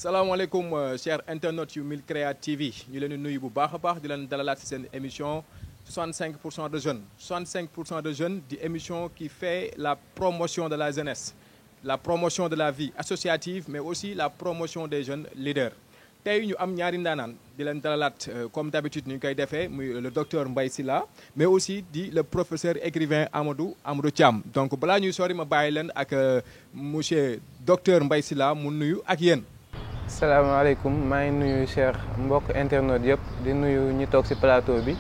salaamaaleykum chers internautes yu Milcrea TV ñu leen di nuyu bu baax a baax di leen dalalaat ci seen émission 65% de jeunes 65% de jeunes di émission qui fait la promotion de la jeunesse la promotion de la vie associative mais aussi la promotion des jeunes leaders tey ñu am ñaari ndaanaan di leen dalalaat comme d'habitude ni ñu koy defee muy le docteur Mbaye Sylla mais aussi di le professeur écrivain Amadou Thiam donc balaa ñuy sori ma bàyyi leen ak monsieur docteur Mbaye Sylla mu nuyu ak yéen. salaamaaleykum maa ngi nuyu cher mbokk internet yëpp di nuyu ñi toog ci plateau bi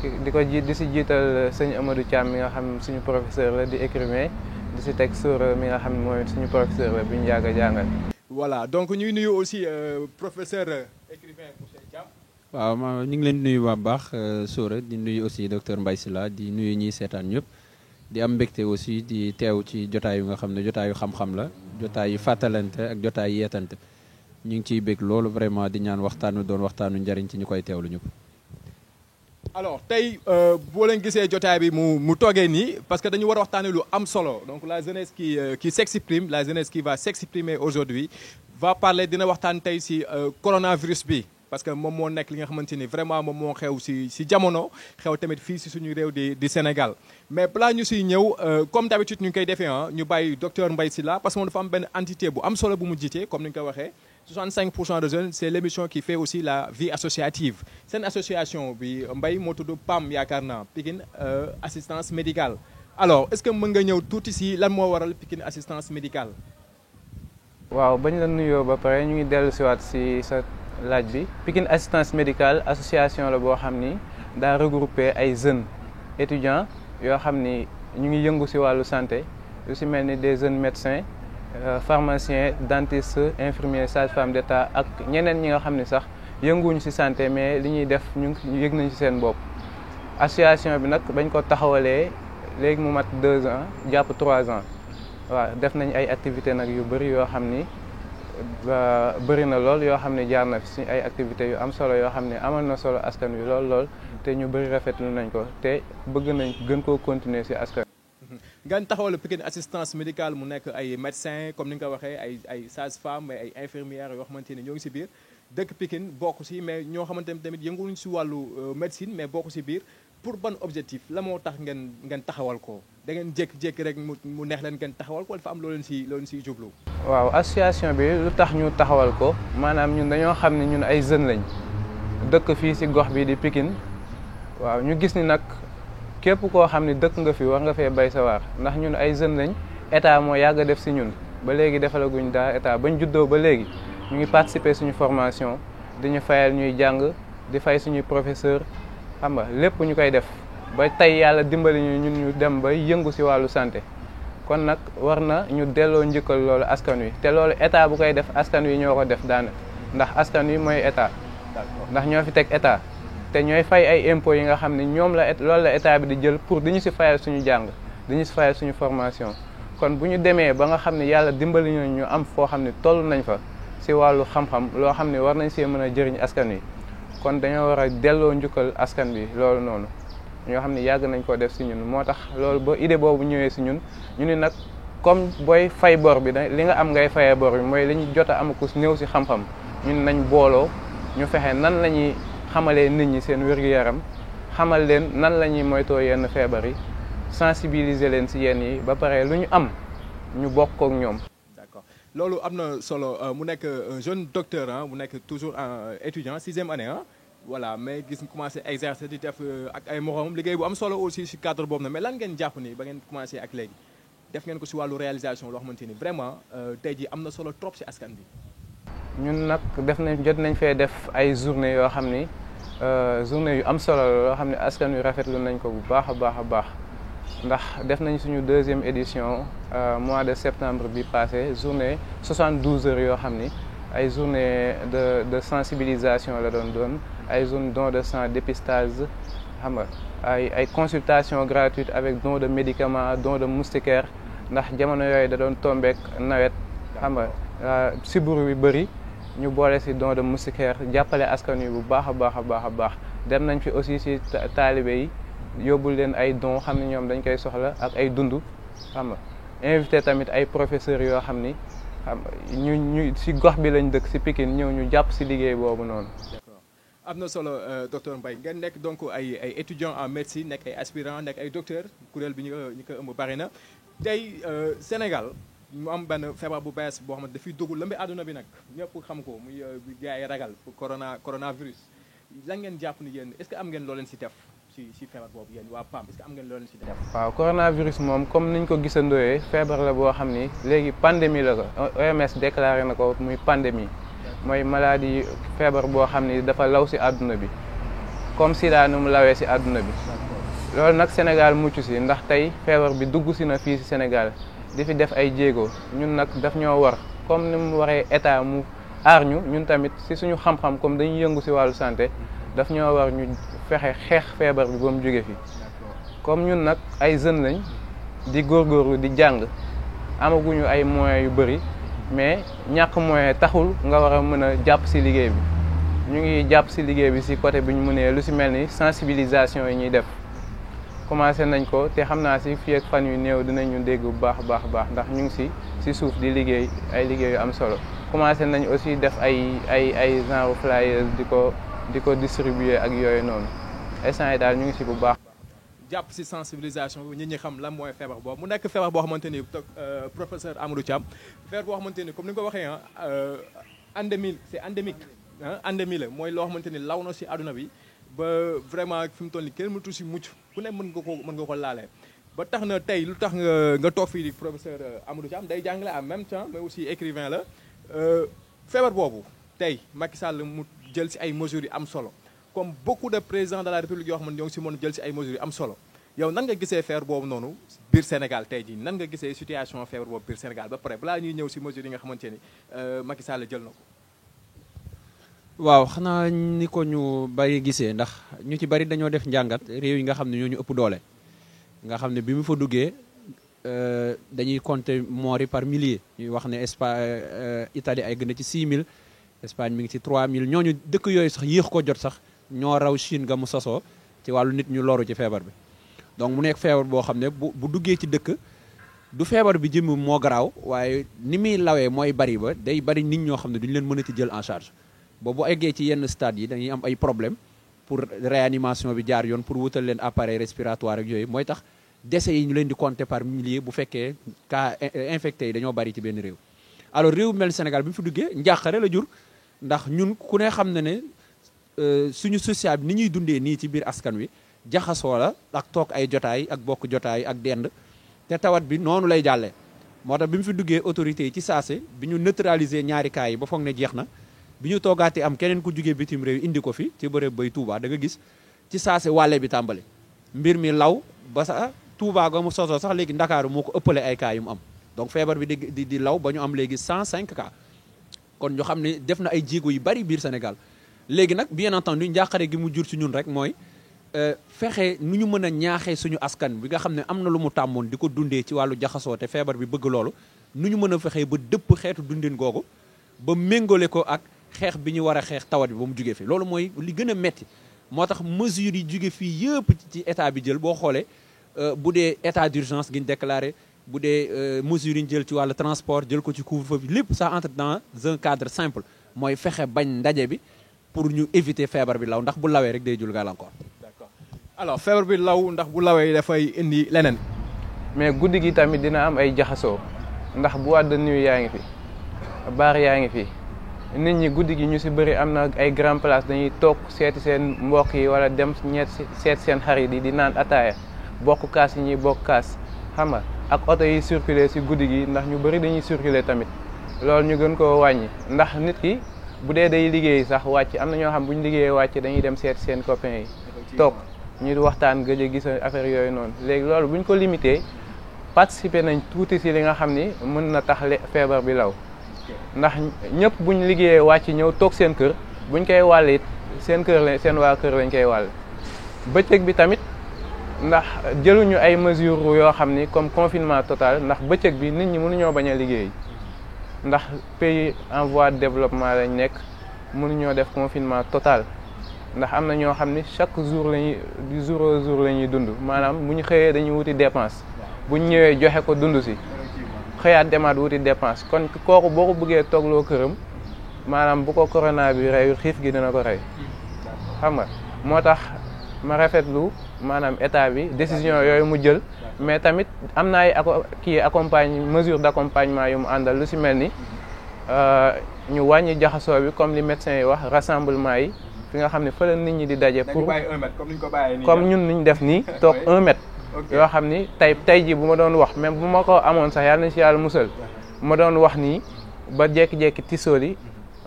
di ci jiital sëñ Amadou Thiam mi nga xam suñu professeur la di écrivain di ci teg Soura mi nga xam mooy suñu professeur la bu ñu yàgg a jàngal. voilà donc ñuy nuyu aussi professeur écrivain monsieur Thiam. waaw ñu ngi leen di nuyu bu baax Soura di nuyu aussi docteur Mbaye Sylla di nuyu ñiy seetaan ñëpp di am mbégte aussi di teew ci jotaay yu nga xam ne jotaayu xam-xam la jotaay yu fàttalante ak jotaay yeetante. ñu ngi ciy bég loolu vraiment di ñaan waxtaanu doon waxtaanu njariñ ci ñu koy teewlu ñëpp. alors tey boo leen gisee jotaay bi mu toogee nii parce que dañu war a waxtaanee lu am solo donc la jeunesse qui s'exprime la jeunesse qui va s'exprimer aujourd'hui va parler dina waxtaan tey ci coronavirus bi parce que moom moo nekk li nga xamante ni vraiment moom moo xew ci jamono xew tamit fii ci suñu réew di Sénégal mais balaa ñu ciy ñëw comme d'habitude ñu ngi koy defee ñu bàyyi docteur Mbaye Sylla parce que moom dafa am benn entité bu am solo bu mu jiite comme ni nga ko waxee 65% de jeunes c'est l'émission qui fait aussi la vie associative seen association bi Mbaye moo tudd PAM yaakaar naa Pikine assistance médicale alors est-ce que mën nga ñëw tuuti ci lan moo waral Pikine assistance médicale. waaw bañ la nuyoo ba pare ñu ngi dellu siwaat ci sa laaj bi Pikine assistance médicale association la boo xam ni daa regrouper ay jeunes étudiants yoo xam ni ñu ngi yëngu ci wàllu santé lu ci mel ni des jeunes médecins pharmaciens dentistes infirmiers sages-femmes d'État ak ñeneen ñi nga xam ni sax yënguñu ci santé mais li ñuy def ñu yëg nañ ci seen bopp. association bi nag bañ ko taxawalee léegi mu mat 2 ans jàpp 3 ans waaw def nañ ay activités nag yu bari yoo xam ni bëri na lool yoo xam ne jaar na fi ci ay activités yu am solo yoo xam ne amal na solo askan wi lool te ñu bëri rafetlu nañ ko te bëgg nañ gën koo continuer ci askan. ngeen taxawal Pikine assistance médicale mu nekk ay médecins comme ni nga ko waxee ay sages-femmes mais ay infirmières yoo xamante ni ñoo ngi ci biir dëkk Pikine bokk ci mais ñoo xamante ni tamit yënguñu ci wàllu médecine mais bokk ci biir pour ban objectif la moo tax ngeen taxawal ko da ngeen jékki-jékki rek mu neex leen ngeen taxawal ko dafa am loo leen ci jublu. waaw association bi lu tax ñu taxawal ko maanaam ñun dañoo xam ne ñun ay jeunes lañ dëkk fii ci gox bi di Pikine waaw ñu gis ni nag. képp koo xam ne dëkk nga fi war nga fee bay sa waar ndax ñun ay jeunes lañ état moo yàgg a def ci ñun ba léegi defalaguñ dara état bañ juddoo ba léegi ñu ngi participer suñu formation diñu fayal ñuy jàng di fay suñuy professeur xam nga lépp ñu koy def ba tey yàlla dimbali ñun ñu dem ba yëngu ci wàllu santé kon nag war na ñu delloo njëkkal loolu askan wi te loolu état bu koy def askan wi ñoo ko def daanaka ndax askan wi mooy état ndax ñoo fi teg état. te ñooy fay ay impôts yi nga xam ne ñoom loolu la état bi di jël pour di ñu ci fayal suñu jàng di ñu ci fayal suñu formation kon bu ñu demee ba nga xam ne yàlla dimbali ñu am foo xam ne toll nañ fa ci wàllu xam-xam loo xam ne war nañ see mën a jëriñ askan wi kon dañoo war a delloo njukkal askan bi loolu noonu ñoo xam ne yàgg nañ ko def ci ñun moo tax loolu ba idée boobu ñëwee ci ñun ñu ni nag comme booy fay bor bi li nga am ngay fayee bor bi mooy li ñu jot a am ku néew ci xam-xam ñun nañ booloo ñu fexe nan lañuy xamalee nit ñi seen wér-gu-yaram xamal leen nan la ñuy moytoo yenn feebar yi sensibiliser leen ci yenn yi ba pare lu ñu am ñu bokk ak ñoom. d'accord loolu am na solo mu nekk un jeune docteur mu nekk toujours étudiant 6e année voilà mais gis nga commencé exercer di def ak ay moromam liggéey bu am solo aussi ci cadre boobu na mais lan ngeen jàpp ni ba ngeen commencé ak léegi def ngeen ko ci wàllu réalisation loo xamante ni vraiment tey jii am na solo trop ci askan bi. ñun nag jot nañ fee def ay journée yoo xam ni journée yu am solo la yoo xam ne askan wi rafetlu nañ ko bu baax a baax ndax def nañ suñu 2e édition mois de septembre bi passé journée 72 heures yoo xam ni ay journée de sensibilisation la doon ay zone don de sang dépistage xam nga ay consultation gratuite avec don de médicaments don de moustiquaires ndax jamono yooyu da doon tombeek nawet xam nga sibbiru bi bëri ñu boole ci don de moustiquaire jàppale askan wi bu baax a baax dem nañ fi aussi ci taalibe yi yóbbul leen ay don xam ne ñoom dañ koy soxla ak ay dund xam nga invité tamit ay professeurs yoo xam ni xam ñu si gox bi lañ dëkk si Pikine ñëw ñu jàpp si liggéey boobu noonu. am na solo docteur Mbaye ngeen nekk donc ay étudiants en médecine nekk ay aspirants nekk ay docteurs kuréel bi ñu ko ëmb bari na tey Sénégal mu am benn feebar bu bees boo xamante dafay dugg lëmbi àdduna bi nag ñëpp xam ko muy gars yi ragal coronavirus lan ngeen jàpp ni yéen est-ce que am ngeen loo leen si def si feebar boobu yéen waa PAM est-ce que am ngeen loo leen si def. waaw coronavirus moom comme niñ ko gisandooyee feebar la boo xam ni léegi pandémie la ko OMS déclaré na ko muy pandémie. mooy maladie feebar boo xam ni dafa law si àdduna bi comme sida nu mu lawee si àdduna bi loolu nag Sénégal mucc si ndax tey feebar bi dugg si na fii si Sénégal di fi def ay jéego ñun nag daf ñoo war comme ni mu waree état mu aar ñu ñun tamit si suñu xam-xam comme dañuy yëngu si wàllu santé daf ñoo war ñu fexe xeex feebar bi ba mu jóge fi comme ñun nag ay jeunes lañ di góorgóorlu di jàng amaguñu ay moyens yu bëri mais ñàkk moyen taxul nga war a mën a jàpp si liggéey bi ñu ngi jàpp si liggéey bi si côté bi ñu mënee lu si mel ni sensibilisation yi ñuy def commencé nañ ko te xam naa si fii ak fan yu néew dinañu dégg bu baax ndax ñu ngi si suuf di liggéey ay liggéey yu am solo commencé nañ aussi def ay genre flyers di ko distribuer ak yooyu noonu instant yi daal ñu ngi si bu baax. jàpp si sensibilisation bi ñi xam lan mooy feebar boobu mu nekk feebar boo xamante ni professeur Amadou Thiam feebar boo xamante ni comme ni nga ko waxee endémie c'est endémique endémie la mooy loo xamante ni law na si àdduna bi ba vraiment fi mu toll nii kenn mënatu si mucc ku ne mën nga ko laalee ba tax na tey lu tax nga toog fii di professeur Amadou Thiam day jàngale en même temps mais aussi écrivain la feebar boobu tey Macky Sall mu jël si ay mesures yu am solo comme beaucoup de présidents de la République yoo xam ne ñoo ngi si mën jël si ay mesures yu am solo yow nan nga gisee feebar boobu noonu biir Sénégal tey jii nan nga gisee situation feebar boobu biir Sénégal ba pare balaa ñuy ñëw si mesures yi nga xamante ni Macky Sall jël na ko. waaw xanaa ni ko ñu bari gisee ndax ñu ci bari dañoo def njàngat réew yi nga xam ne ñoo ñu ëpp doole nga xam ne bi mu fa duggee dañuy compter morts yi par milliers ñuy wax ne Italie ay gën a ci 6000 Espagne mi ngi ci 3000 ñooñu dëkk yooyu sax yéex ko jot sax ñoo raw Chine nga mu sosoo ci wàllu nit ñu loru ci feebar bi donc mu nekk feebar boo xam ne bu duggee ci dëkk du feebar bi jëm moo garaaw waaye ni muy lawee mooy bari ba day bari nit ñoo xam ne duñu leen mën a ci jël en charge boobu eggee ci yenn stade yi dañuy am ay problème pour réanimation bi jaar yoon pour wutal leen appareil respiratoire ak yooyu mooy tax décès yi ñu leen di compter par milliers bu fekkee cas infecté yi dañoo bari ci benn réew. alors réew mel Sénégal bi mu fi duggee njàqare la jur ndax ñun ku ne xam na ne suñu social bi ni ñuy dundee nii ci biir askan wi jaxasoo la ak toog ay jotaay ak bokk jotaay ak dend te tawat bi noonu lay jàllee moo tax bi mu fi duggee autorités yi ci saase bi ñu neutraliser ñaari cas yi ba foog ne jeex na. bi ñu toogaatee am keneen ku jugee bitim réew indi ko fi ci bërëb bay Touba da nga gis ci saase wàlle bi tàmbali mbir mi law ba sax Touba ga mu sosoo sax léegi Ndakaaru moo ko ëppale ay cas yu mu am donc feebar bi di law ba ñu am léegi 105 cas kon ñu xam ne def na ay jéego yu bari biir Sénégal léegi nag bien entendu njàqare gi mu jur ci ñun rek mooy fexe nu ñu mën a ñaaxee suñu askan bi nga xam ne am na lu mu tàmmoon di ko dundee ci wàllu jaxasoo te feebar bi bëgg loolu nu ñu mën a fexee ba dëpp xeetu dundin googu ba méngale ko ak xeex bi ñu war a xeex tawat bi ba mu jugee fi loolu mooy li gën a metti moo tax mesures yi jóge fii yëpp ci état bi jël boo xoolee bu dee état d'urgence gi ñu déclaré bu dee mesures yi ñu jël ci wàllu transport jël ko ci couvre-feu bi lépp ça entre dans un cadre simple mooy fexe bañ ndaje bi pour ñu éviter feebar bi law ndax bu lawee rek day jul gàllankoor. D'accord alors feebar bi law ndax bu lawee dafay indi leneen. mais guddi gi tamit dina am ay jaxasoo ndax boîte de nuit yaa ngi fi bar yaa ngi fi. nit ñi guddi gi ñu ci bëri am na ay grand place dañuy toog seeti seen mbokk yi wala dem seet seen xarit yi di naan ataaya bokk kaas yi ñuy bokk kaas xam nga ak oto yi circuler ci guddi gi ndax ñu bëri dañuy circuler tamit loolu ñu gën koo wàññi ndax nit ki bu dee day liggéey sax wàcc am na ñoo xam bu ñu liggéeyee wàcc dañuy dem seeti seen copains yi toog ñu waxtaan gëj a gis affaire yooyu noonu léegi loolu bu ñu ko limité participer nañ tuuti ci li nga xam ni mën na tax feebar bi law ndax ñëpp buñ liggéeyee wàcc ñëw toog seen kër buñ koy wàll it seen waa kër lañ koy wàll bëccëg bi tamit ndax jëluñu ay mesures yoo xam ni comme confinement total ndax bëccëg bi nit ñi mënuñoo bañ a liggéey ndax pays en voie de développement lañ nekk mënuñoo def confinement total ndax am na ñoo xam ni chaque jour lañuy du jour au jour la ñuy dund maanaam bu ñu xëyee dañuy wuti dépense buñ ñëwee joxe ko dund si xëyaat demaat wuti dépense kon kooku boo ko bëggee toogloo këram maanaam bu ko corona bi reyul xiif gi dina ko rey xam nga moo tax ma rafetlu maanaam état bi décision yooyu mu jël mais tamit am na ay mesure d'accompagnement yu mu àndal lu si mel ni ñu wàññi jaxasoo bi comme li médecins yi wax rassemblement yi fi nga xam ne fa la nit ñi di daje pour comme ñun niñ def nii toog 1 mètre yoo xam ni tey ji bu ma doon wax même bu ma ko amoon sax yàlla na si yàlla musal ma doon wax nii ba jékki-jékki tisooli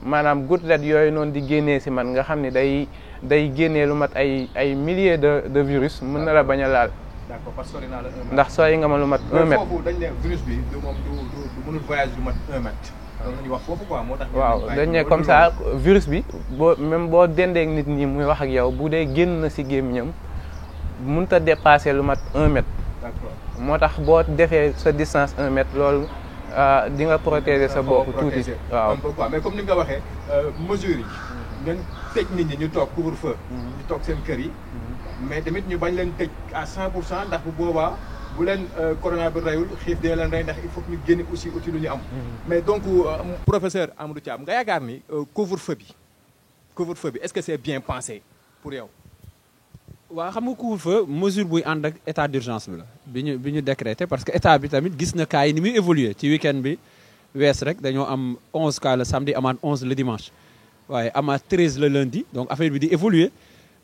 maanaam gouttelette yooyu noonu di génnee si man nga xam ne day génnee lu mat ay milliers de virus mën na la bañ a laal. D'accord, parce que sori naa la 1 mètre. ndax sori nga ma lu mat 1 mètre. foofu dañ ne virus bi du mënul voyage lu mat 1 mètre. loolu la ñuy wax foofu quoi moo tax. waaw dañ ne comme ça virus bi boo dendeek nit ñi muy wax ak yow bu dee génn na si gémmiñam mënut a dépasser lu mat 1 mètre. D'accord. moo tax boo defee sa distance 1 mètre loolu di nga protéger sa bopp tuuti. waaw un peu quoi mais comme ni nga waxee mesures yi. ngeen tëj nit ñi ñu toog couvre-feu. ñu toog seen kër yi. mais tamit ñu bañ leen tëj à 100% ndax bu boobaa bu leen corona bi reyul xiif dina leen rey ndax il faut que ñu génne aussi outil lu ñu am. mais donc professeur Amadou Thiam nga yaakaar ni couvre-feu bi est-ce que c'est bien pensé pour yow. waaw xam nga couvre-feu mesure buy ànd ak état d'urgence bi la bi ñu décrété parce que état bi tamit gis na cas yi ni muy évoluer ci week-end bi wees rek dañoo am 11 cas le samedi amaat 11 le dimanche waaye amaat 13 le lundi donc affaire bi di évoluer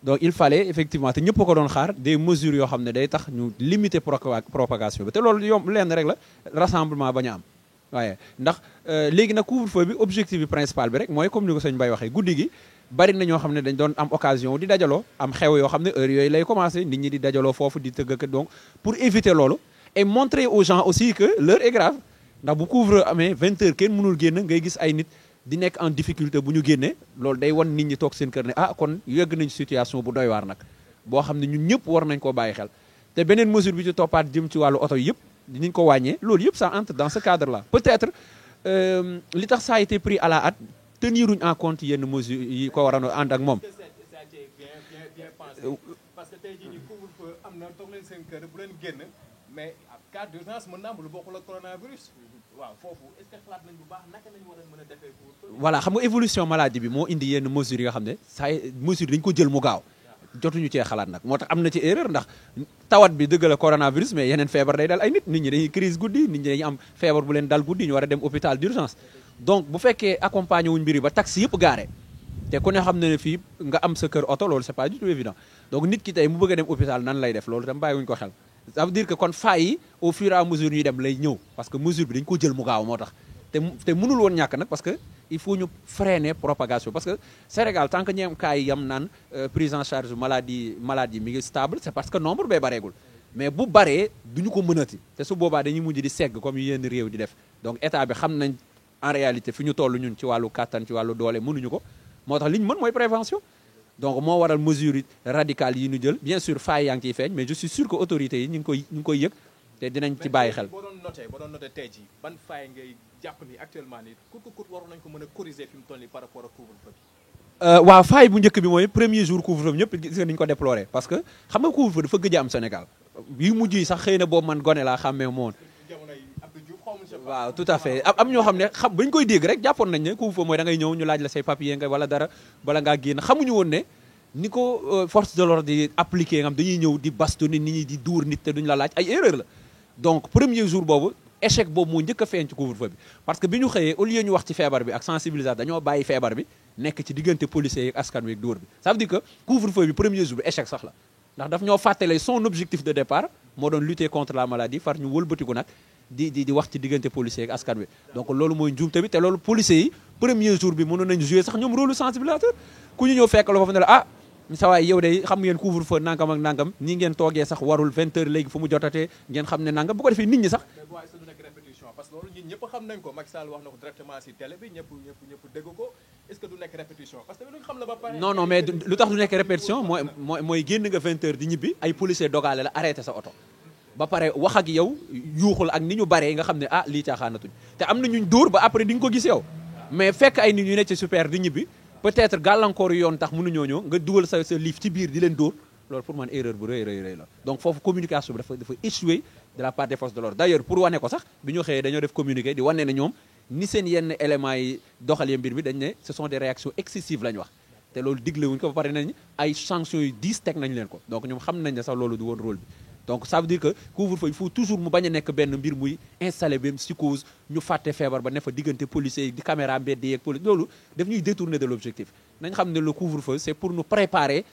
donc il fallait effectivement te ñëpp ko doon xaar des mesures yoo xam ne day tax ñu limiter propagation bi te loolu yomb lenn rek la rassemblement bañ a am waaye ndax léegi nag couvre-feu bi objectif bi principal bi rek mooy comme ni ko sëñ Mbaye waxee guddi gi bari na ñoo xam ne dañ doon am occasion di dajaloo am xew yoo xam ne heure yooyu lay commencer nit ñi di dajaloo foofu di tëgg donc pour éviter loolu et montrer aux gens aussi que l'heure est grave ndax bu couvre amee 20 heures kenn mënul génn ngay gis ay nit di nekk en difficulté bu ñu génnee loolu day wan nit ñi toog seen kër ne ah kon yegg nañ situation bu doy waar nag boo xam ne ñun ñëpp war nañ koo bàyyi xel te beneen mesure bi ci toppaat jëm ci wàllu oto yëpp dinañ ko wàññee loolu yëpp ça entre dans ce cadre là peut-être li tax ça a été pris à la hâte teniruñ en compte yenn mesures yi ko waroon a ànd ak moom. parce que tey jii nii couvre-feu am na toog leen seen kër bu leen génn mais cas d'urgence mën na am lu bokkul ak coronavirus. waaw foofu est-ce que xalaat nañ bu baax naka lañ war a mën a defee couvre-feu. voilà xam nga évolution maladie bi moo indi yenn mesures yoo xam ne saa mesures dañ ko jël mu gaaw jotuñu cee xalaat nag moo tax am na ci erreur ndax tawat bi dëgg la coronavirus mais yeneen feebar day dal ay nit ñi dañuy crise guddi nit ñi dañuy am feebar bu leen dal guddi ñu war a dem hôpital d'urgence donc bu fekkee accompagné wuñ mbir yi ba taxi yëpp gaare te ku ne xam ne fii nga am sa kër oto loolu c'est pas du tout évident donc nit ki tey mu bëgg a dem hôpital nan lay def loolu tam bàyyi wuñ ko xel ça veut dire que kon failles yi au fur et à mesure ñuy dem lay ñëw parce que mesure bi dañ ko jël mu gaaw moo tax te mënul woon ñàkk nag parce que il faut ñu freiner propagation parce que Sénégal tant que ñeem cas yi yam naan prise en charge maladie mi ngi stable c'est parce que nombre bee bareegul mais bu baree duñu ko mënati te su boobaa dañuy mujj di segg comme yenn réew di def donc état bi xam nañ en réalité fi ñu toll ñun ci wàllu kàttan ci wàllu doole mënuñu ko moo tax li ñu mën mooy prévention donc moo waral mesures radicales yi ñu jël bien sûr failles yaa ngi ciy feeñ mais je suis sûr que autorités yi ñu ngi koy yëg te dinañ ci bàyyi xel. boo doon noté tey jii ban faille ngay jàpp ni actuellement nii kut waroon nañ ko mën a corriger fi mu toll nii par rapport ak couvre-feu bi. waaw faille bu njëkk bi mooy premier jour couvre-feu bi ñëpp gis nga ni ñu ko déploré parce que xam nga couvre-feu dafa gëj a am Sénégal yu mujj yi sax xëy na boobu man gone laa xàmmee moon waaw tout à fait am ñoo xam ne bañ koy dégg rek jàppoon nañ ne couvre-feu mooy da ngay ñëw ñu laaj la say papier nga wala dara bala ngaa génn xamuñu woon ne ni ko force de l'ordre di appliquer nga xam dañuy ñëw di bastonner nit ñi di dóor nit te duñ la laaj ay erreur la donc premier jour boobu échec boobu moo njëkk a feeñ ci couvre-feu bi parce que bi ñu xëyee au lieu ñu wax ci feebar bi ak sensibilisation dañoo bàyyi feebar bi nekk ci diggante policiers yi ak askan wi ak dóor bi ça veut dire que couvre-feu bi premier jour bi échec sax la ndax daf ñoo fàttale son objectif de départ moo doon lutter contre la maladie far ñu wëlbatiku nag di wax ci diggante policiers ak askan wi donc loolu mooy njuumte bi te loolu policiers yi premier jour bi mënoon nañu jouer sax ñoom rôle sensibilisateur ku ñu ñëw fekk la foofu ne la ah sa waay yow de xam ngeen couvre-feu nangam ak nangam nii ngeen toogee sax warul 20 heures léegi fu mu jotatee ngeen xam ne nangam bu ko defee nit ñi sax parce que loolu ñun ñëpp xam nañ ko Macky Sall wax na ko directement ci télé bi ñëpp dégg ko est-ce que du nekk répétition parce que lu xam la ba pare non mais lu tax du nekk répétition mooy génn nga 20 heures di ñibbi ay policiers dogale la arrêté sa oto ba pare wax ak yow yuuxul ak ni ñu baree nga xam ne ah lii caaxaanatuñ te am na ñuñ dóor ba après di nga ko gis yow mais fekk ay nit ñu ne ci super di ñibbi peut-être gàllankoor yoon tax mënuñoo ñëw nga dugal sa liif ci biir di leen dóor loolu pour man erreur bu rëy la donc foofu communication bi dafa échoué de la part des forces de l'ordre d'ailleurs pour wane ko sax bi ñu xëyee dañoo def communiqué di wane ne ñoom ni seen yenn éléments yi doxalee mbir mi dañ ne ce sont des réactions excessives la ñu wax te loolu digle wuñ ko ba pare nañ ay sanctions yu 10 teg nañ leen ko donc ñoom xam nañ ne sax loolu du woon rôle bi donc ça veut dire que couvre-feu il faut toujours mu bañ a nekk benn mbir muy installé benn psychose ñu fàtte feebar ba ne fa diggante policiers yi di caméra mbedd yeeg police loolu daf ñuy détourner de l'objectif nañ xam ne le couvre-feu c'est pour nous préparer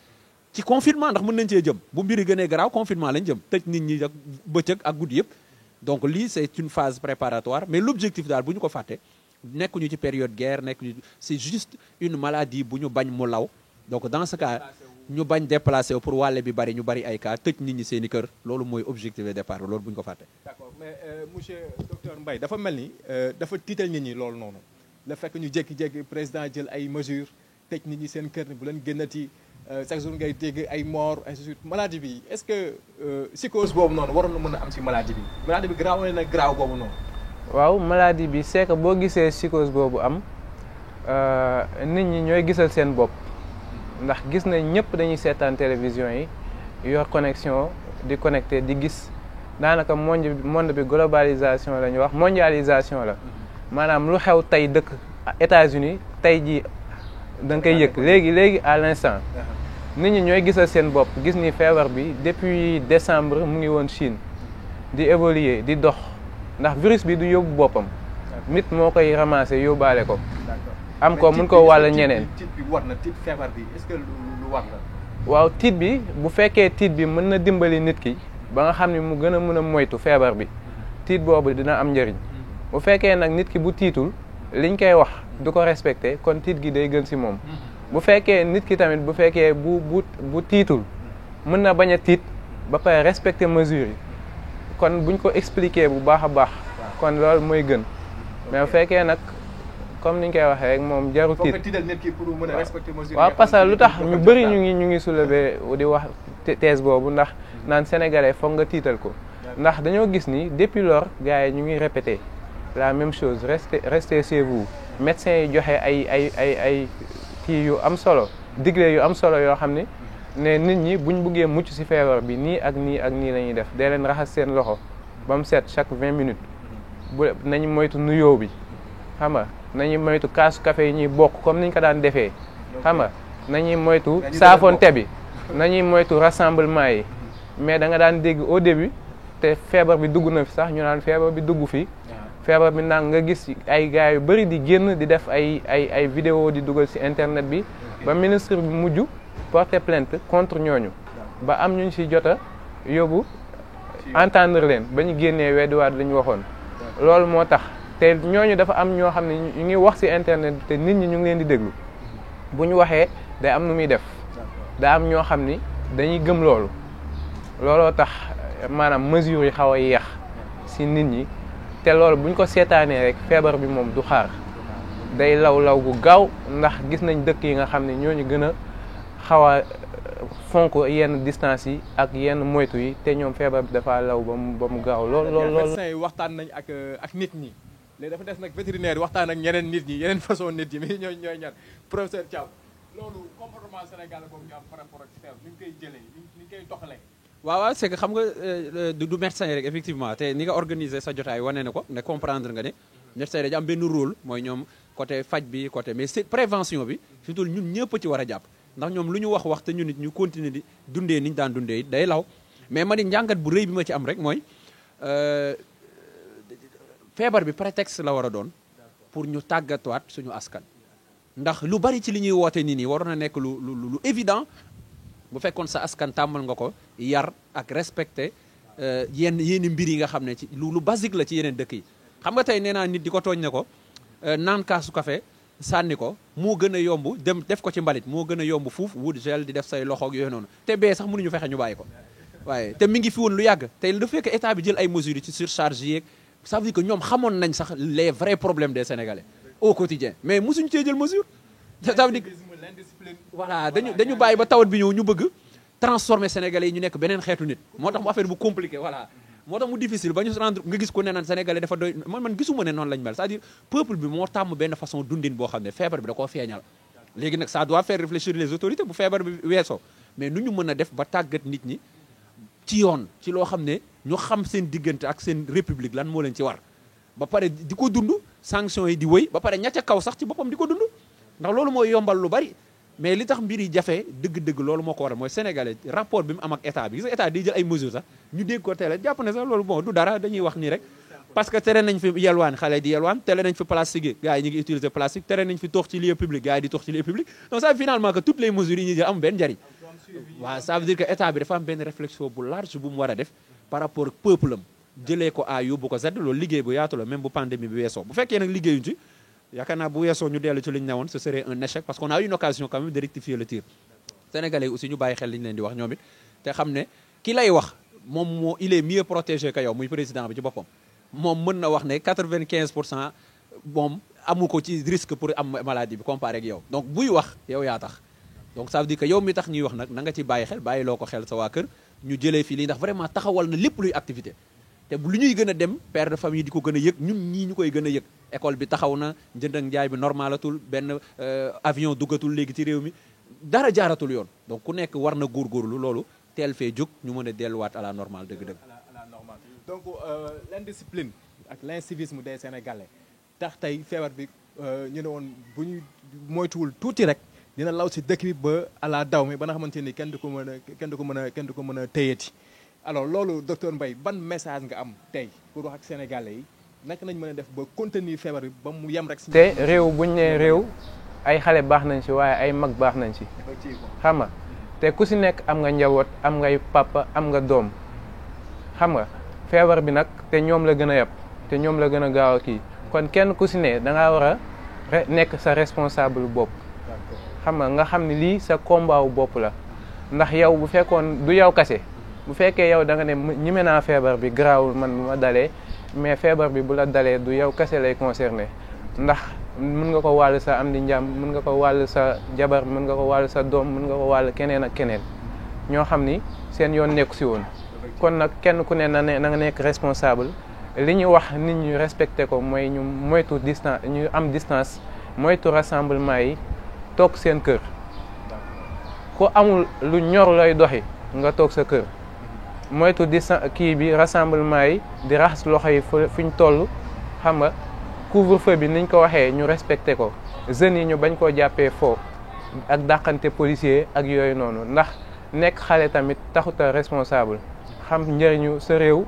ci confinement ndax mën nañ cee jëm bu mbiri gënee garaaw confinement lañ jëm tëj nit ñi ak bëccëg ak guddi yëpp donc lii c'est une phase préparatoire mais l'objectif daal bu ñu ko fàtte nekkuñu ci période guerre nekkuñu c'est juste une maladie bu ñu bañ mu law donc dans ce cas ñu bañ déplacé pour wàlle bi bari ñu bari ay cas tëj nit ñi seen i kër loolu mooy objectif de départ loolu bu ñu ko fàtte. d'accord mais monsieur docteur Mbaye dafa mel ni dafa tiital nit ñi loolu noonu le fait que ñu jékki-jékki président jël ay mesures tëj nit ñi seen kër bu leen génnati chaque jour ngay dégg ay mort ainsi de suite maladie bi est-ce que psychose boobu noonu waroon na mën a am si maladie bi garaaw na garaaw boobu noonu. waaw maladie bi c'est que boo gisee psychose boobu am nit ñi ñooy gisal seen bopp ndax gis nañ ñëpp dañuy seetaan télévision yi yor connexion di connecté di gis daanaka monde bi globalisation la ñuy wax mondialisation la maanaam lu xew tey dëkk États-Unis tey ji da nga koy yëg léegi à l'instant nit ñi ñooy gisal seen bopp gis ni feebar bi depuis décembre mu ngi woon Chine di évoluer di dox ndax virus bi du yóbbu boppam nit moo koy ramasser yóbbaale ko am ko mun ko wàll ñeneen. tiit bi war na tiit feebar bi est-ce que lu war na. waaw tiit bi bu fekkee tiit bi mën na dimbali nit ki ba nga xam ne mu gën a mën a moytu feebar bi tiit boobu dina am njëriñ bu fekkee nag nit ki bu tiitul liñ koy wax du ko respecté kon tiit gi day gën ci moom. bu fekkee nit ki tamit bu fekkee bu tiitul mën na bañ a tiit ba pare respecté mesures yi kon buñ ko expliquer bu baax a baax. kon loolu mooy gën mais bu fekkee nag. comme ni ñu koy waxee rek moom jarul tiit waaw parce que lu tax ñu bëri ñu ngi soulever di wax thèse boobu ndax naan sénégalais foog nga tiital ko ndax dañoo gis ni depuis lors gars yi ñu ngi répéter la même chose restez chez vous médecins yi joxe ay kii yu am solo digle yu am solo yoo xam ne nit ñi buñ buggee mucc ci feebar bi nii ak nii ak nii la ñuy def dee leen raxas seen loxo ba mu set chaque 20 minutes bu nañu moytu nuyoo bi xam nga nañuy moytu kaasu café yi ñuy bokk comme niñ ko daan defee xam nga nañuy moytu saafonte bi nañuy moytu rassemblement yi mais da nga daan dégg au début te feebar bi dugg na fi sax ñu naan feebar bi dugg fi feebar bi nag nga gis ay gars yu bëri di génn di def ay vidéo di dugal ci internet bi ba ministre bi mujj porter plainte contre ñooñu ba am ñu ci jot a yóbbu entendre leen ba ñu génnee weddiwaat lañu waxoon loolu moo tax te ñooñu dafa am ñoo xam ne ñu ngi wax ci internet te nit ñi ñu ngi leen di déglu bu ñu waxee day am nu muy def daa am ñoo xam ni dañuy gëm looloo tax maanaam mesures yi xaw a yeex ci nit ñi te loolu bu ñu ko seetaanee rek feebar bi moom du xaar day law gu gaaw ndax gis nañ dëkk yi nga xam ne ñooñu gën a xaw a fonk yenn distance yi ak yenn moytu yi te ñoom feebar bi dafa law ba mu gaaw lool. médecins yi waxtaan nañ ak nit ñi. léegi dafa des nag vétérinaire yi waxtaan ak ñeneen nit ñi yeneen façon nit yi mais ñooy ñaar professeur Thiam loolu comportement Sénégal boobu ñu am par rapport ak feebar ni ñu koy jëlee ni ñu koy doxalee. waaw c'est que xam nga du médecin yi rek effectivement te ni nga organiser sa jotaay wane na ko ne comprendre nga ne médecin yi dañu am benn rôle mooy ñoom côté faj bi côté mais c'est prévention bi fi mu ñun ñëpp ci war a jàpp ndax ñoom lu ñu wax te ñun nit ñu continuer di dundee ni ñu daan dundee day law mais ma ni njàngat bu rëy bi ma ci am rek mooy feebar bi prétexte la war a doon pour ñu tàggatuwaat suñu askan ndax lu bari ci li ñuy woote nii waroon na nekk lu évident bu fekkoon sa askan tàmmal nga ko yar ak respecté yenn mbir yi nga xam ne ci lu basique la ci yeneen dëkk yi xam nga tey nee naa nit di ko tooñ ne ko naan kaasu café sànni ko moo gën a yomb dem def ko ci mbalit moo gën a yomb fuuf wut gel di def say loxoog yooyu noonu te bee sax mënuñu fexe ñu bàyyi ko waaye te mi ngi fi woon lu yàgg te lu fekk état bi jël ay mesures ci surcharge yeeg ça veut dire que ñoom xamoon nañ sax les vrais problèmes des Sénégalais au quotidien mais mosuñu cee jël mesure ça veut dire voilà dañu bàyyi ba tawat bi ñëw ñu bëgg transformer Sénégalais yi ñu nekk beneen xeetu nit moo tax mu affaire bu compliqué voilà moo tax mu difficile ba ñu rendre nga gis ko ne naan Sénégalais dafa doy man gisuma ne noonu lañ mel c'est-à-dire peuple bi moo tàmm benn façon dundin boo xam ne feebar bi da koo feeñal léegi nag ça doit faire réfléchir les autorités bu feebar bi weesoo mais nu ñu mën a def ba tàggat nit ñi ci yoon ci loo xam ne ñu xam seen diggante ak seen république lan moo leen ci war ba pare di ko dund sanction yi di wëy ba pare ña ca kaw sax ci boppam di ko dund ndax loolu mooy yombal lu bari mais li tax mbir yi jafe dëgg-dëgg loolu moo ko waral mooy sénégalais rapport bi mu am ak état bi gis nga état di jël ay mesures sax ñu dégg ko télé jàpp ne sax loolu bon du dara dañuy wax nii rek parce que tere nañ fi yelwaan xale di yelwaan tere nañ fi plastique yi gars yi ñu ngi utiliser plastique tere nañ fi tox ci lieu public gars yi di tox ci lieu public donc ça finalement que toutes les mesures yi ñuy jël am benn njariñ waaw ça veut dire que état bi dafa am benn réflexion bu large bu mu war a def par rapport ak peuple am jëlee ko A yóbbu ko Z loolu liggéey bu yaatu la même bu pandémie bi weesoo bu fekkee nag liggéeyuñ ci yaakaar naa bu weesoo ñu dellu ci li ñu newoon ce serait un échec parce qu'on a eu une occasion quand même de rectifier le tir sénégalais yi aussi ñu bàyyi xel li ñu leen di wax ñoom it te xam ne ki lay wax moom moo il est mieux protégé que yow muy président bi ci boppam moom mën na wax ne 95% moom amu ko ci risque pour am maladie bi comparé ak yow donc buy wax yow yaa tax donc ça veut dire que yow mi tax ñuy wax nag na nga ci bàyyi xel bàyyi loo ko xel sa waa kër ñu jëlee fii lii ndax vraiment taxawal na lépp luy activité te lu ñuy gën a dem père de famille di ko gën a yëg ñun ñii ñu koy gën a yëg école bi taxaw na njënd ak njaay bi normalatul benn avion duggatul léegi ci réew mi dara jaaratul yoon donc ku nekk war na góorgóorlu loolu teel fee jóg ñu mën a delluwaat à la normale dëgg-dëgg. à la normale donc l'indiscipline ak l'incivisme des Sénégalais tax tey feebar bi ñu ne woon bu ñu moytuwul tuuti rek dina law si dëkk bi ba à la daw mi ba nga xamante ni kenn du ko mën a téyeeti alors loolu docteur Mbaye ban message nga am tey pour wax ak sénégalais yi naka nañ mën a def ba contenir feebar bi ba mu yem rek si. te réew buñ ne réew ay xale baax nañ si waaye ay mag baax nañ si xam nga te ku si nekk am nga njaboot am ngay papa am nga doom xam nga feebar bi nag te ñoom la gën a yab te ñoom la gën a gaaw a kii kon kenn ku si ne da ngaa war a nekk sa responsable bopp xam nga xam ne lii sa combat wu bopp la ndax yow bu fekkoon du yow kase bu fekkee yow da nga ne ñime naa feebar bi garaawul man bu ma dalee mais feebar bi bu la dalee du yow kese lay concerné ndax mën nga ko wàll sa am di njàm mën nga ko wàll sa jabar mën nga ko wàll sa doom mën nga ko wàll keneen ak keneen ñoo xam ni seen yoon nekku si woon kon nag kenn ku ne na nga nekk responsable li ñu wax nit ñu respecté ko mooy ñu moytu distance ñu am distance moytu rassemblement yi toog seen kër ku amul lu ñor lay doxi nga toog sa kër moytu distance kii bi rassemblement yi di raxas loxo yi fu ñu toll xam nga couvre-feu bi niñ ko waxee ñu respecté ko jeunes yi ñu bañ koo jàppee foo ak dàqante policier ak yooyu noonu ndax nekk xale tamit taxuta responsable xam njëriñu sa réew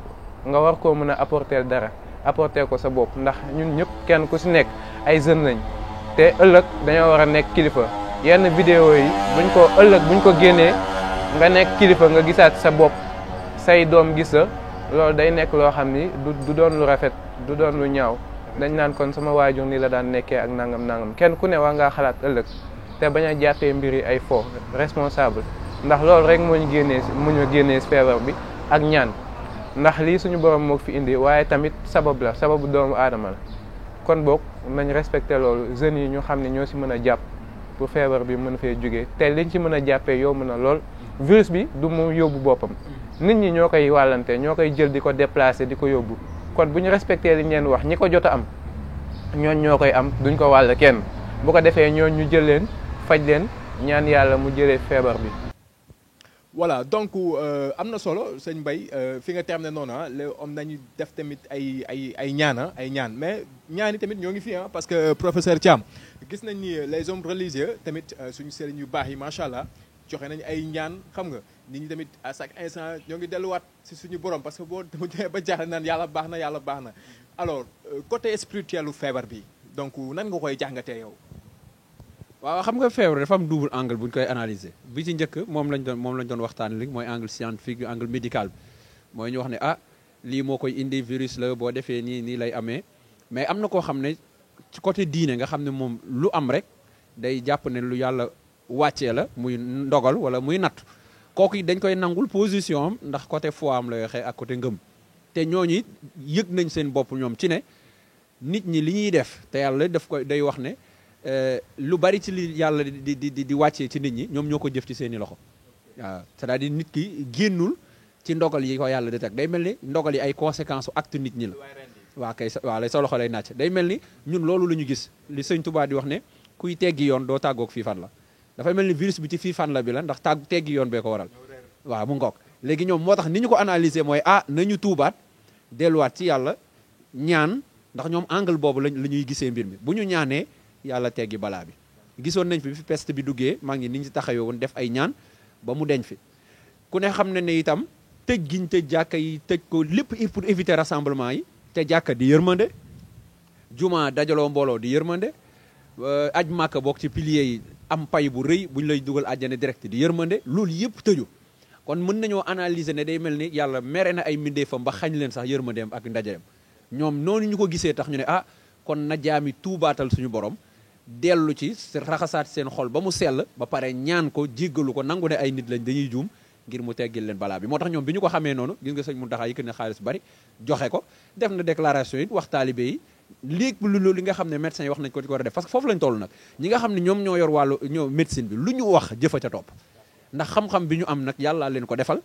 nga war koo mën a apporter dara apporter ko sa bopp ndax ñun ñëpp kenn ku si nekk ay jeunes lañ te ëllëg dañoo war a nekk kilifa yenn vidéo yi buñ ko génnee nga nekk kilifa nga gisaat sa bopp say doom gis la loolu day nekk loo xam ni du doon lu rafet du doon lu ñaaw dañ naan kon sama waajur ni la daan nekkee ak nangam kenn ku ne war ngaa xalaat ëllëg te bañ a jàppee mbir yi ay fo responsable ndax loolu rek moo ñu génnee feebar bi ak ñaan ndax lii suñu borom moo fi indi waaye tamit sababu doomu aadama la kon boog nañ respecté loolu jeunes yi ñu xam ne ñoo si mën a jàpp pour feebar bi mën fee jógee te liñ ci mën a jàppee yomb na lool virus bi du mu yóbbu boppam nit ñi ñoo koy wàllante ñoo koy jël di ko déplacer di ko yóbbu kon bu ñu respecté li ñu leen wax ñi ko jot a am ñooñ ñoo koy am duñ ko wàll kenn bu ko defee ñooñ ñu jël leen faj leen ñaan yàlla mu jëlee feebar bi. voilà donc am na solo sëñ Mbaye fi nga terminé noonu léegi am nañu def tamit ay ñaan mais ñaan yi tamit ñoo ngi fi parce que professeur Thiam gis nañ ni les hommes religieux tamit suñu sëriñ yu baax yi macha allah joxe nañu ay ñaan xam nga nit ñi tamit à chaque instant ñoo ngi delluwaat si suñu borom parce que boo demee ba jaaxle naan yàlla baax na alors côté spirituel u feebar bi donc nan nga koy jàngatee yow. waaw xam nga feebar dafa am double angle bu ñu koy analyser bi ci njëkk moom lañ doon waxtaan li mooy angle scientifique angle médical bi mooy ñu wax ne lii moo koy indi virus la boo defee nii lay amee mais am na koo xam ne ci côté diine nga xam ne moom lu am rek day jàpp ne lu yàlla wàccee la muy ndogal wala muy natt kooku dañ koy nangul position am ndax côté foi am lay waxee ak côté ngëm te ñooñu it yëg nañ seen bopp ñoom ci ne nit ñi li ñuy def te yàlla daf koy day wax ne lu bari ci li yàlla di wàccee ci nit ñi ñoom ñoo ko jëf ci seeni loxo waaw c'est-à-dire nit ki génnul ci ndogal yi ko yàlla di teg day mel ni ndogal yi ay conséquences su acte nit ñi la waaw kay waaw lay sa loxo lay nàcc day mel ni ñun loolu la ñu gis li sëñ Touba di wax ne kuy teggi yoon doo tàggoog fii fan la dafay mel ni virus bi ci fii fan la bi la ndax teggi yoon bee ko waral waaw mu ngoog léegi ñoom moo tax ni ñu ko analyser mooy nañu tuubaat delluwaat ci yàlla ñaan ndax ñoom angle boobu la ñuy gisee mbir mi bu ñu ñaanee yàlla teggi balaa bi gisoon nañ fi peste bi duggee maa ngi ni ñu taxawee woon def ay ñaan ba mu deñ fi ku ne xam ne itam tëj giñ tëj jàkka yi tëj ko lépp pour éviter rassemblement yi te jàkka di yërmande juma dajaloo mbooloo di yërmande aj màkka bokk ci piliers yi am pay bu rëy bu ñu lay dugal àjjana direct di yërmande loolu yëpp tëju kon mën nañoo analyser ne day mel ni yàlla mere na ay mbindeefam ba xañ leen sax yërmandeem ak ndajeem ñoom noonu ñu ko gisee tax ñu ne kon na jaami tuubaatal suñu borom dellu ci raxasaat seen xol ba mu sell ba pare ñaan ko jéggalu ko nangu ne ay nit lañ dañuy juum ngir mu teggil leen balaa bi moo tax ñoom bi ñu ko xamee noonu gis nga sëñ Mountakha yëkkati na xaalis bari joxe ko def na déclaration yi wax taalibe yi léegi lu li nga xam ne médecins yi wax nañ ko di ko war a def parce que foofu lañ toll nag ñi nga xam ne ñoom ñoo yor wàllu médecine bi lu ñu wax jëfa ca topp ndax xam-xam bi ñu am nag yàlla leen ko defal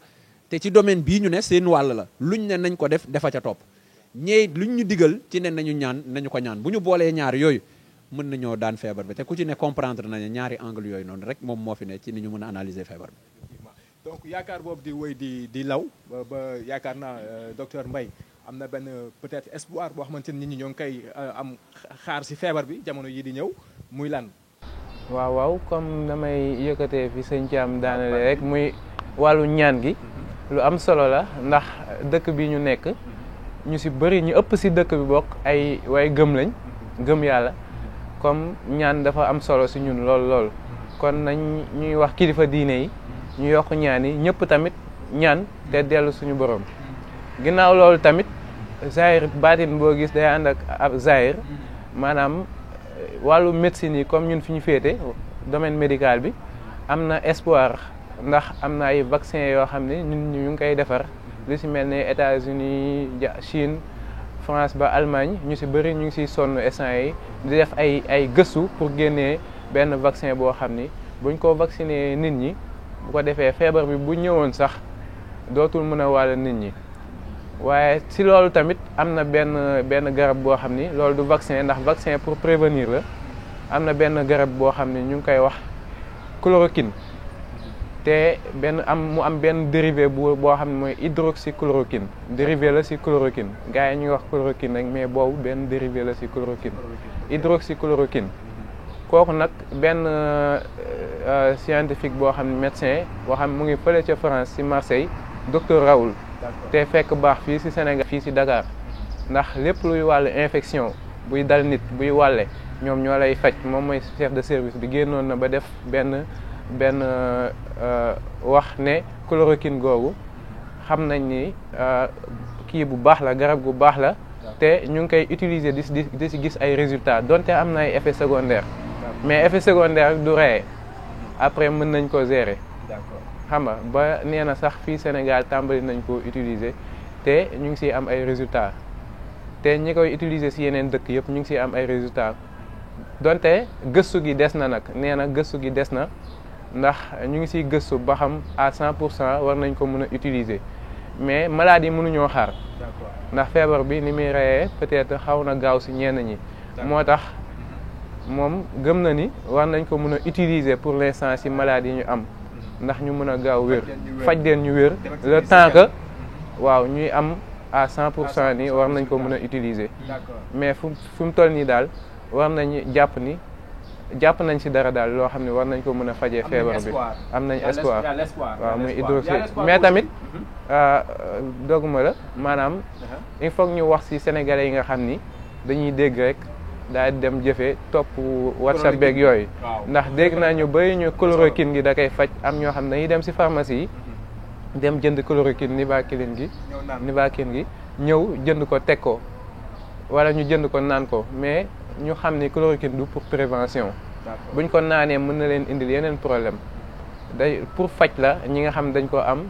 te ci domaine bii ñu ne seen wàll la luñ ne nañ ko def defa ca topp ñeey luñ ñu digal ci ne nañu ñaan nañu ko ñaan bu ñu boolee ñaar yooyu mën nañoo daan feebar bi te ku ci ne comprendre nañu ñaari angle yooyu noonu rek moom moo fi ne ci ni ñu mën a analyser feebar bi. donc yaakaar boobu di wéy di law ba yaakaar naa docteur Mbaye am na benn peut-être espoir boo xamante ni nit ñi ñoo ngi koy am xaar si feebar bi jamono yi di ñëw muy lan. waaw comme damay yëkkatee fi sëñ Thiam daanale rek muy wàllu ñaan gi lu am solo la ndax dëkk bi ñu nekk ñu si bëri ñu ëpp si dëkk bi bokk ay way gëm lañ gëm yàlla comme ñaan dafa am solo si ñun lool kon nañ ñuy wax kilifa diine yi ñu yokk ñaan yi ñëpp tamit ñaan te dellu suñu borom ginnaaw loolu tamit zahir baatin boo gis day ànd ak ab zahir maanaam wàllu médecine yi comme ñun fi ñu féete domaine médical bi am na espoir ndax am na ay vaccin yoo xam ne ñun ñu ngi koy defar lu si mel ne États-Unis Chine France ba Allemagne ñu si bëri ñu ngi siy sonn instant yi di def ay gëstu pour génnee benn vaccin boo xam ni buñ ko vacciner nit ñi bu ko defee feebar bi bu ñëwoon sax dootul mën a wàll nit ñi waaye si loolu tamit am na benn garab boo xam ni loolu du vaccin ndax vaccin pour prévenir la am na benn garab boo xam ni ñu ngi koy wax chloroquine te mu am benn dérivé boo xam ne mooy hydroxychloroquine dérivé la si chloroquine gars yi ñuy wax chloroquine rek mais boobu benn dérivé la si chloroquine hydroxychloroquine kooku nag benn scientifique boo xam ne médecin boo xam ne mu ngi fële ca France si Marseille docteur Raoul te fekk baax fii si Sénégal fii si Dakar ndax lépp luy wàllu infection buy dal nit buy wàlle ñoom ñoo lay faj moom mooy chef de service bi génnoon na ba def benn wax ne chloroquine googu xam nañ ni kii bu baax la garab gu baax la te ñu ngi koy utiliser di si gis ay résultats donte am na ay effets secondaires mais effet secondaire du reye après mën nañ ko gérer xam nga ba nee na sax fii Sénégal tàmbali nañ ko utiliser te ñu ngi siy am ay résultats te ñi koy utiliser si yeneen dëkk yëpp ñu ngi siy am ay résultats donte gëstu gi des na nag nee na gëstu gi des na ndax ñu ngi siy gëstu ba xam à 100% war nañ ko mën a utiliser mais maladie mënuñoo xaar ndax feebar bi ni muy reyee peut-être xaw na gaaw si ñenn ñi moo tax moom gëm na ni war nañ ko mën a utiliser pour l'instant si maladie yi ñu am ndax ñu mën a gaaw wér faj leen ñu wér le temps que waaw ñuy am à 100% ni war nañ ko mën a utiliser mais fu mu toll nii daal war nañu jàpp nañ si dara daal loo xam ne war nañ ko mën a fajee feebar bi am nañ espoir waaw muy hydroxyde mais tamit doguma la maanaam il faut ñu wax si sénégalais yi nga xam ni dañuy dégg rek daal di dem jëfee topp WhatsApp beeg yooyu ndax dégg naa ñu bëri ñu chloroquine gi da koy faj am ñoo xam ne dañuy dem si pharmacie yi dem jënd chloroquine Nivaquine gi ñëw jënd ko teg ko wala ñu jënd ko naan ko mais ñu xam ni chloroquine du pour prévention buñ ko naanee mën na leen indil yeneen problème day pour faj la ñi nga xam dañ ko am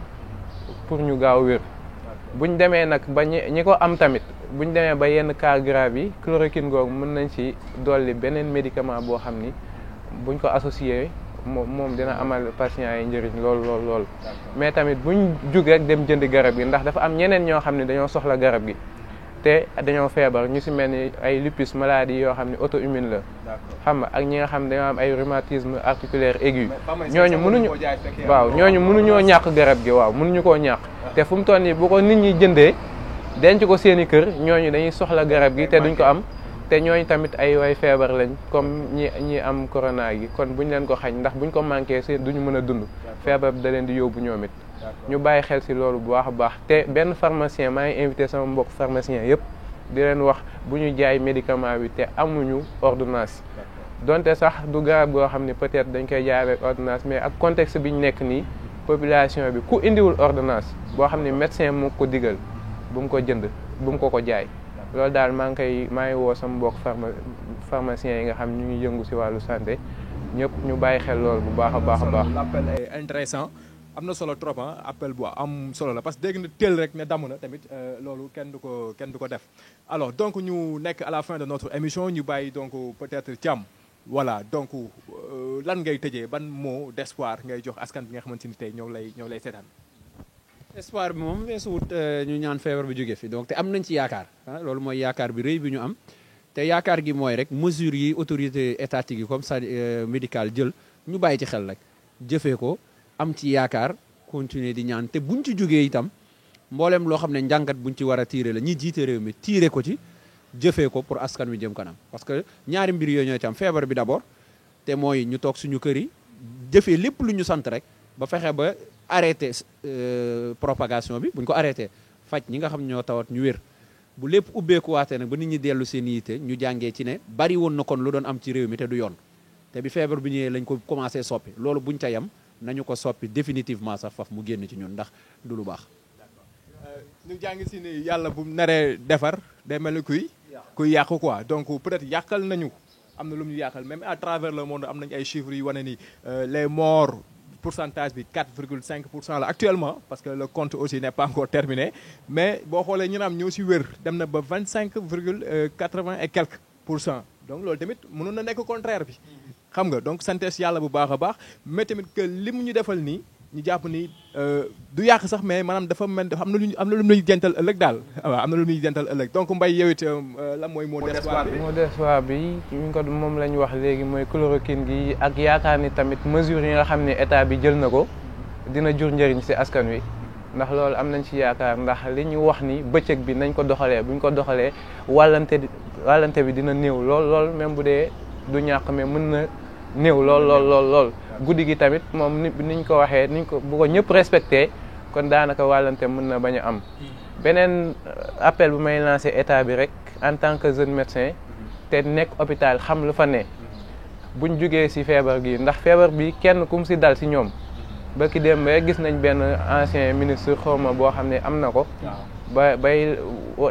pour ñu gaaw wér buñ demee nag ba ñi ko am tamit buñ demee ba yenn cas grave yi chloroquine googu mën nañ ci dolli beneen médicament boo xam ni buñ ko associé moom dina amal patients yi njëriñ lool mais tamit buñ jug rek dem jëndi garab gi ndax dafa am ñeneen ñoo xam ne dañoo soxla garab gi te dañoo feebar ñu si mel ni ay lupus maladie yoo xam ne auto-immune la xam nga ak ñi nga xam ne dañoo am ay rhumatisme articulaire aigu ñooñu mënuñu waaw ñooñu mënuñoo ñàkk garab gi waaw mënuñu koo ñàkk te fu mu toll nii bu ko nit ñi jëndee denc ko seen i kër ñooñu dañuy soxla garab gi te duñ ko am te ñooñu tamit ay way feebar lañ comme ñi am corona gi kon buñ leen ko xañ ndax buñ ko manqué seen duñu mën a dund feebar bi da leen di yóbbu ñoom it ñu bàyyi xel si loolu bu baax a baax te benn pharmacien maa ngi invité sama mbokk pharmacien yëpp di leen wax bu ñu jaay médicament bi te amuñu ordonnance donte sax du garab goo xam ne peut-être dañ koy jaay avec ordonnance mais ak contexte bi ñu nekk nii population bi ku indiwul ordonnance boo xam ne médecin moo ko digal bu mu ko jënd bu mu ko jaay loolu daal maa ngi woo sama mbokk pharmacien yi nga xam ñu ngi yëngu si wàllu santé ñëpp ñu bàyyi xel loolu bu baax a baax a baax. L'appel est intéressant am na solo trop appel bu am solo la parce que dégg na teel rek ne damm na tamit loolu kenn du ko def. alors donc ñu nekk à la fin de notre émission ñu bàyyi donc peut-être Thiam voilà donc lan ngay tëjee ban mot d'espoir ngay jox askan bi nga xamante ni tey ñoo lay seetaan. espoir bi moom weesuwut ñu ñaan feebar bi jóge fi donc te am nañ ci yaakaar loolu mooy yaakaar bi rëy bi ñu am te yaakaar gi mooy rek mesures yi autorité étatique yi comme ça médical jël ñu bàyyi ci xel rek jëfee ko am ci yaakaar continuer di ñaan te buñ ci jógee itam mboolem loo xam ne njàngat buñ ci war a tiire la ñi jiite réew mi tiire ko ci jëfee ko pour askan wi jëm kanam parce que ñaari mbir yooyu ñooy tam feebar bi d'abord te mooy ñu toog suñu kër yi jëfee lépp lu ñu sant rek ba fexe ba arrêté propagation bi buñ ko arrêté faj ñi nga xam ñoo tawat ñu wér bu lépp ubbeeku waatee nag ba nit ñi dellu seen yitte ñu jàngee ci ne bari woon na kon lu doon am ci réew mi te du yoon te bi feebar bi ñëwee lañ ko commencé soppi loolu buñ ca yem nañu ko soppi définitivement sax faf mu génn ci ñun ndax du lu baax. ñu jàng si ni yàlla bu naree defar day mel ni kuy yàqu quoi donc peut-être yàqal nañu am na lu mu ñu yàqal même à travers le monde am nañu ay chiffres yu wane ni les morts pourcentage bi 4,5% la actuellement parce que le compte aussi n'est pas encore terminé mais boo xoolee ñu am ñoo si wér dem na ba 25,80 et quelques pour cent donc loolu tamit mënoon na nekk contraire bi xam nga donc santees yàlla bu baax a baax mais tamit que li mu ñu defal nii ñu jàpp ni du yàq sax mais maanaam dafa am na lu muy jental ëllëg daal waaw am na lu muy jental ëllëg donc Mbaye yow it lan mooy mot d'espoir bi mot d'espoir bi ñu ko moom la ñu wax léegi mooy chloroquine gi ak yaakaar ni tamit mesures yi nga xam ne état bi jël na ko dina jur njëriñ ci askan wi ndax loolu am nañ ci yaakaar ndax li ñu wax ni bëccëg bi nañ ko doxalee bu ñu ko doxalee wàllante bi dina néew lool même bu dee du ñàkk mais mën na néew lool guddi gi tamit moom niñ ko waxee bu ko ñëpp respecté kon daanaka wàllante mën na bañ a am beneen appel bu may lancé état bi rek en tant que jeune médecin te nekk hôpital xam lu fa ne buñ jugee ci feebar gi ndax feebar bi kenn kum ci dal ci ñoom ba ki dem rek gis nañ benn ancien ministre xawma boo xam ne am na ko bay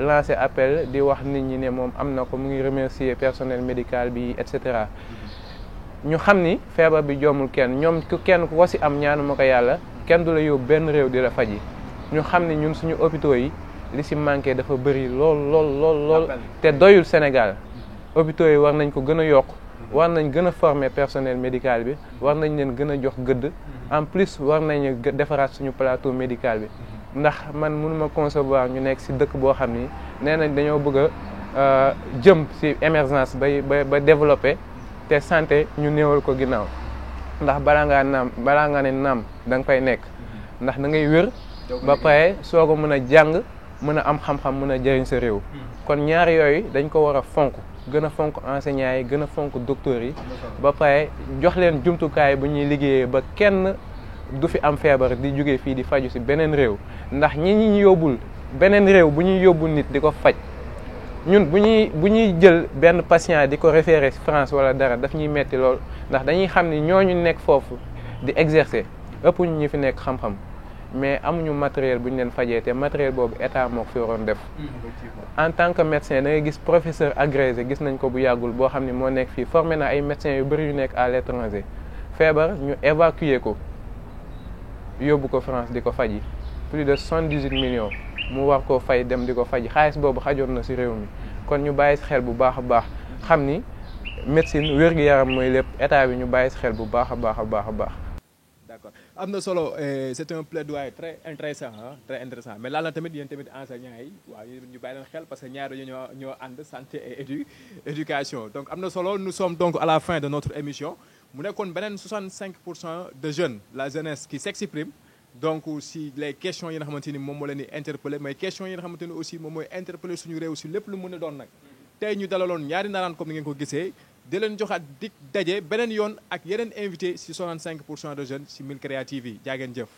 lancé appel di wax nit ñi ne moom am na ko mu ngi remercier personnel médical bi et cetera ñu xam ni feebar bi joomul kenn kenn ku ko ci am ñaanu ma ko yàlla kenn du la yóbbu benn réew di la faji ñu xam ni ñun suñu hôpitaux yi li ci manqué dafa bëri lool te doyul Sénégal hôpitaux yi war nañ ko gën a yokk war nañ gën a former personnel médical bi war nañ leen gën a jox gëdd en plus war nañ defaraat suñu plateau médical bi ndax man mënuma concevoir ñu nekk ci dëkk boo xam ni nee nañ dañoo bëgg a jëm ci émergence ba développer te santé ñu néewal ko ginnaaw ndax balaa nga ne naam da nga fay nekk ndax da ngay wér ba pare soo ko mën a jàng mën a am xam-xam mën a jëriñ sa réew kon ñaar yooyu dañ ko war a fonk gën a fonk enseignants yi gën a fonk docteurs yi ba pare jox leen jumtukaay bu ñuy liggéeyee ba kenn du fi am feebar di jóge fii di faju ci beneen réew ndax ñi yóbbul beneen réew bu ñuy yóbbul nit di ko faj ñun bu ñuy jël benn patient di ko référer France wala dara daf ñuy metti lool ndax dañuy xam ni ñooñu nekk foofu di exercer ëpp ñu fi nekk xam-xam mais amuñu matériel bu ñu leen fajee te matériel boobu état moo ko fi waroon def. en tant que médecin da ngay gis professeur agrégé gis nañ ko bu yàggul boo xam ni moo nekk fii formé na ay médecins yu bëri yu nekk à l'étranger feebar ñu évacuer ko yóbbu ko France di ko faji plus de 78 millions. mu war koo fay dem di ko faj xaalis boobu xajoon na ci réew mi kon ñu bàyyi ci xel bu baax a baax xam ni médecine wér-gu-yaram mooy lépp état bi ñu bàyyi ci xel bu baax a baax. d'accord am na solo c'est un plaidoyer très intéressant ah très intéressant mais laal na tamit yéen tamit enseignants yi waaw ñu bàyyi leen xel parce que ñaar yooyu ñoo ànd santé et éducation donc am na solo nous sommes donc à la fin de notre émission mu nekkoon beneen 65% de jeunes la jeunesse qui s'exprime donc si les questions yi nga xamante ni moom moo leen di interpeller mais questions yi nga xamante ni aussi moom mooy interpeller suñu réew si lépp lu mën a doon nag tey ñu dalaloon ñaari naraan comme ni ngeen ko gisee di leen joxaat dig daje beneen yoon ak yeneen invité si 65% de jeunes si Mille Créatives yi jaa ngeen jëf